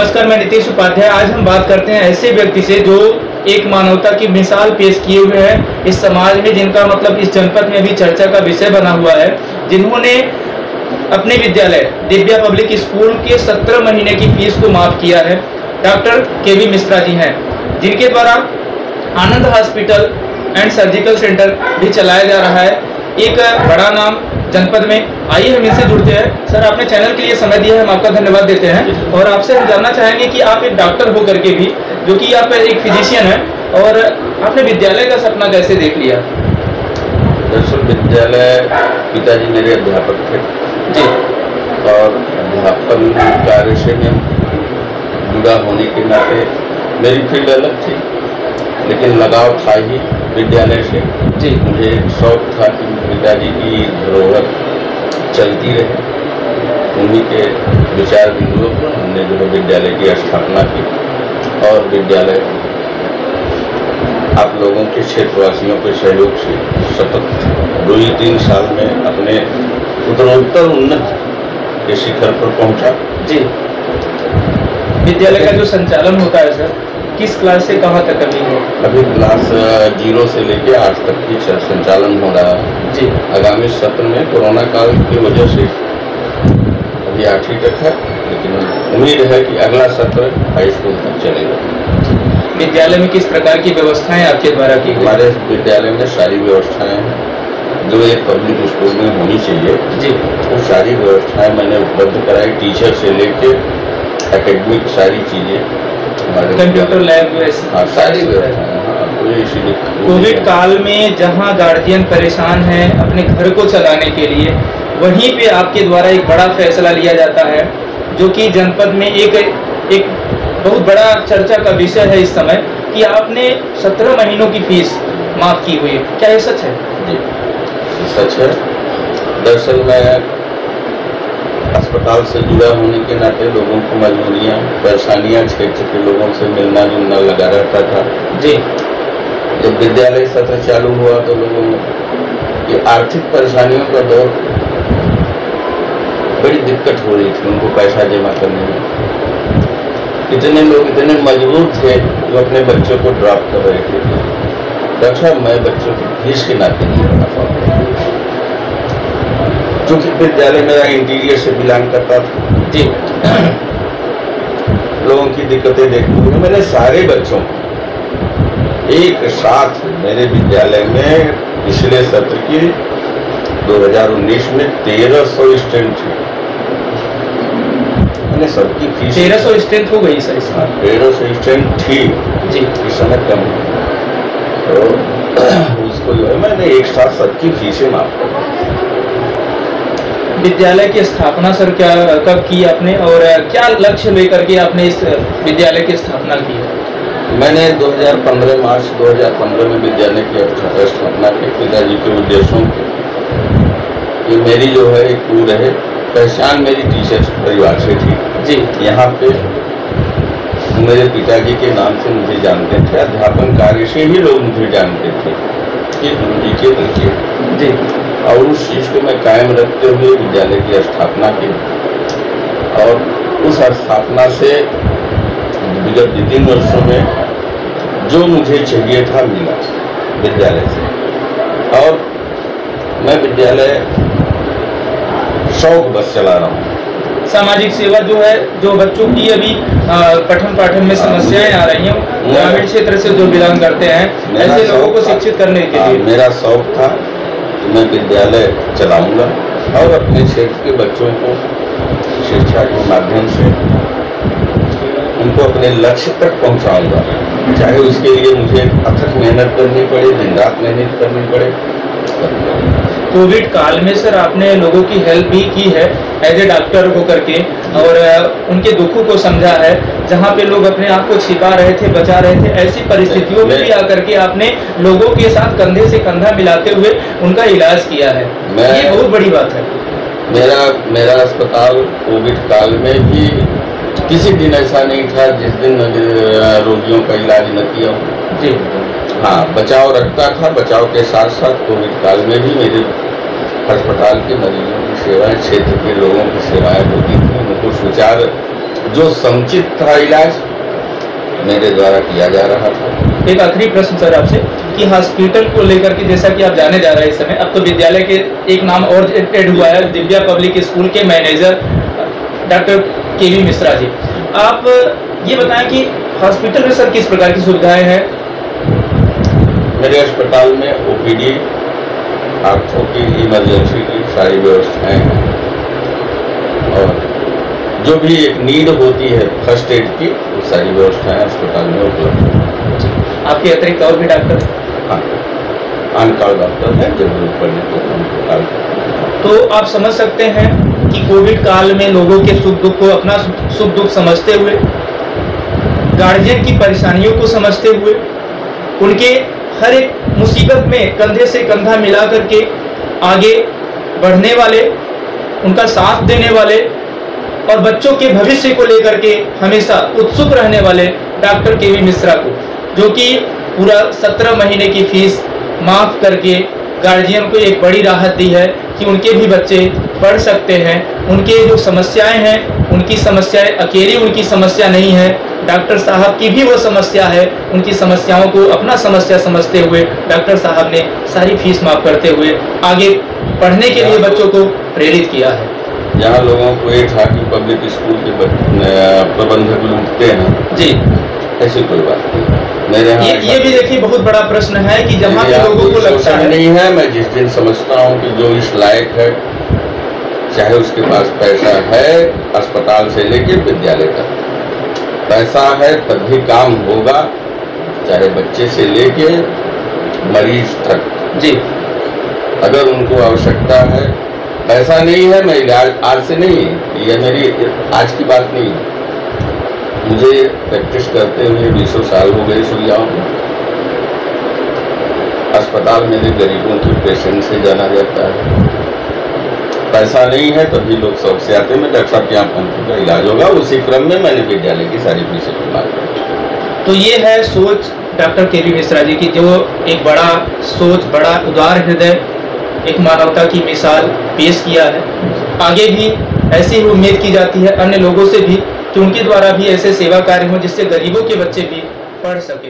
नमस्कार, मैं नीतीश उपाध्याय। आज हम बात करते हैं ऐसे व्यक्ति से जो एक मानवता की मिसाल पेश किए हुए हैं इस समाज में, जिनका मतलब इस जनपद में भी चर्चा का विषय बना हुआ है, जिन्होंने अपने विद्यालय दिव्या पब्लिक स्कूल के 17 महीने की फीस को माफ किया है। डॉक्टर केवी मिश्रा जी हैं, जिनके द्वारा आनंद हॉस्पिटल एंड सर्जिकल सेंटर भी चलाया जा रहा है, एक बड़ा नाम जनपद में। आइए हम इनसे जुड़ते हैं। सर, आपने चैनल के लिए समय दिया है, हम आपका धन्यवाद देते हैं। और आपसे हम जानना चाहेंगे कि आप एक डॉक्टर होकर के भी, जो कि आप एक फिजिशियन हैं, और आपने विद्यालय का सपना कैसे देख लिया? दरअसल विद्यालय पिताजी मेरे अध्यापक थे जी, और अध्यापन कार्य से मैं जुड़ा होने के नाते मेरी फील्ड अलग थी, लेकिन लगाव था ही विद्यालय से। जी, मुझे शौक था कि पिताजी की धरोहर चलती रहे। उन्हीं के विचार बिंदुओं पर हमने जो है विद्यालय की स्थापना की, और विद्यालय आप लोगों के क्षेत्रवासियों के सहयोग से सतत 2-3 साल में अपने उत्तरोत्तर उन्नत के शिखर पर पहुंचा। जी। विद्यालय का जो संचालन होता है सर, किस क्लास से कहाँ तक अभी है? अभी क्लास 0 से लेकर 8 तक की संचालन हो रहा है। जी। आगामी सत्र में कोरोना काल की वजह से अभी 8वीं तक है, लेकिन उम्मीद है कि अगला सत्र हाई स्कूल तक चलेगा। विद्यालय में किस प्रकार की व्यवस्थाएं आपके द्वारा की गई? हमारे विद्यालय में सारी व्यवस्थाएं हैं जो एक पब्लिक स्कूल में होनी चाहिए। जी। वो सारी व्यवस्थाएं मैंने उपलब्ध कराई, टीचर से लेके एकेडमिक सारी चीज़ें हमारे, कंप्यूटर लैब, हाँ सारी व्यवस्थाएं। कोई इसीलिए कोविड काल में जहां गार्जियन परेशान हैं अपने घर को चलाने के लिए, वहीं पे आपके द्वारा एक बड़ा फैसला लिया जाता है, जो कि जनपद में एक बहुत बड़ा चर्चा का विषय है इस समय, कि आपने 17 महीनों की फीस माफ की हुई है। क्या ये सच है? जी, सच है। दरअसल मैं अस्पताल से जुड़ा होने के नाते लोगों को मजबूरियाँ, परेशानियाँ क्षेत्र के लोगों से मिलना जुलना लगा रहता था। जी। जब विद्यालय सत्र चालू हुआ तो लोगों में ये आर्थिक परेशानियों का दौर, बड़ी दिक्कत हो रही थी उनको पैसा जमा करने में। कितने लोग इतने मजबूर थे जो अपने बच्चों को ड्रॉप कर रहे थे। डॉक्टर साहब, मैं बच्चों की फीस के नाते नहीं बना पाता, क्योंकि विद्यालय मेरा इंटीरियर से बिलोंग करता था। जी। लोगों की दिक्कतें देखते हुए मैंने सारे बच्चों को एक साथ मेरे विद्यालय में पिछले सत्र की 2019 में 1300 स्टूडेंट थे। मैंने सबकी फीस 1300 स्ट्रेंथ हो गई सर इस बार? 1300 स्टूडेंट थी जी। इस समय कम है, तो उसको जो है मैंने एक साथ सबकी फीसें माफ कर दी। विद्यालय की स्थापना सर कब की आपने, और क्या लक्ष्य लेकर के आपने इस विद्यालय की स्थापना की है? मैंने 2015 मार्च 2015 में विद्यालय की स्थापना की। पिताजी के उद्देश्यों ये मेरी जो है एक पूर्ण है पहचान मेरी टीचर परिवार से थी। जी। यहाँ पे मेरे पिताजी के नाम से मुझे जानते थे, अध्यापन कार्य से ही लोग मुझे जानते थे कि गुरुजी के बच्चे। जी। और उस चीज़ को मैं कायम रखते हुए विद्यालय की स्थापना की, और उस स्थापना से विगत 3 वर्षों में जो मुझे चाहिए था मिला विद्यालय से। और मैं विद्यालय शौक बस चला रहा हूँ। सामाजिक सेवा जो है, जो बच्चों की अभी पठन पाठन में समस्याएं आ रही हैं, ग्रामीण क्षेत्र से जो बिलोंग करते हैं, ऐसे लोगों को शिक्षित करने के लिए मेरा शौक था कि मैं विद्यालय चलाऊंगा और अपने क्षेत्र के बच्चों को शिक्षा के माध्यम से उनको अपने लक्ष्य तक पहुंचाऊंगा, चाहे उसके लिए मुझे अथक मेहनत करनी पड़े, दिन रात मेहनत करनी पड़े। कोविड काल में सर आपने लोगों की हेल्प भी की है एज ए डॉक्टर होकर के, और उनके दुखों को समझा है। जहाँ पे लोग अपने आप को छिपा रहे थे, बचा रहे थे, ऐसी परिस्थितियों में भी आकर के आपने लोगों के साथ कंधे से कंधा मिलाते हुए उनका इलाज किया है। ये बहुत बड़ी बात है। मेरा अस्पताल कोविड काल में भी किसी दिन ऐसा नहीं था जिस दिन रोगियों का इलाज न किया हो। जी। हाँ, बचाव रखता था। बचाव के साथ साथ कोविड काल में भी मेरे अस्पताल के मरीजों की सेवाएं, क्षेत्र के लोगों की सेवाएं होती थी, उनको सुचारू जो समुचित था इलाज मेरे द्वारा किया जा रहा था। एक आखिरी प्रश्न सर आपसे कि हॉस्पिटल को लेकर के जैसा कि आप जाने जा रहे हैं इस समय, अब तो विद्यालय के एक नाम और एड हुआ है, दिव्या पब्लिक स्कूल के मैनेजर डॉक्टर केवी मिश्रा जी। आप ये बताएं कि हॉस्पिटल में सर किस प्रकार की सुविधाएं हैं? मेरे अस्पताल में ओपीडी, आंखों की इमरजेंसी की सारी व्यवस्थाएं हैं और जो भी एक नीड होती है फर्स्ट एड की वो सारी व्यवस्थाएं अस्पताल में उपलब्ध है। आपके अतिरिक्त और भी डॉक्टर? हाँ, ऑन-कॉल डॉक्टर हैं, जरूरत पड़ने पर। तो आप समझ सकते हैं कि कोविड काल में लोगों के सुख दुख को अपना सुख दुख समझते हुए, गार्जियन की परेशानियों को समझते हुए, उनके हर एक मुसीबत में कंधे से कंधा मिला करके आगे बढ़ने वाले, उनका साथ देने वाले और बच्चों के भविष्य को लेकर के हमेशा उत्सुक रहने वाले डॉक्टर केवी मिश्रा को, जो कि पूरा 17 महीने की फीस माफ करके गार्जियन को एक बड़ी राहत दी है कि उनके भी बच्चे पढ़ सकते हैं। उनके जो समस्याएं हैं, उनकी समस्याएं अकेली उनकी समस्या नहीं है, डॉक्टर साहब की भी वो समस्या है। उनकी समस्याओं को अपना समस्या समझते हुए डॉक्टर साहब ने सारी फीस माफ करते हुए आगे पढ़ने के लिए बच्चों को प्रेरित किया है। जहाँ लोगों को ये था कि पब्लिक स्कूल के प्रबंधक लूटते हैं जी, ऐसी कोई बात नहीं। मेरे यहाँ ये भी देखिए बहुत बड़ा प्रश्न है कि जहाँ पे लोगों को लगता है नहीं है, मैं जिस दिन समझता हूँ कि जो इस लायक है, चाहे उसके पास पैसा है, अस्पताल से लेके विद्यालय तक पैसा है तब भी काम होगा, चाहे बच्चे से लेके मरीज तक जी। अगर उनको आवश्यकता है, पैसा नहीं है, मैं इलाज आज से नहीं, ये मेरी आज की बात नहीं है, मुझे प्रैक्टिस करते हुए 20 साल हो गए सुइयाओं में। अस्पताल में गरीबों के पेशेंट से जाना जाता है, पैसा नहीं है तभी लोग शौक से आते हैं, मैं डॉक्टर साहब के यहाँ पंथी का इलाज होगा, उसी क्रम में मैंने विद्यालय की सारी फीसें माफ कर। तो ये है सोच डॉक्टर केवी मिश्रा जी की, जो एक बड़ा सोच, बड़ा उदार हृदय, एक मानवता की मिसाल पेश किया है। आगे भी ऐसी ही उम्मीद की जाती है अन्य लोगों से भी कि उनके द्वारा भी ऐसे सेवा कार्य हों जिससे गरीबों के बच्चे भी पढ़ सके।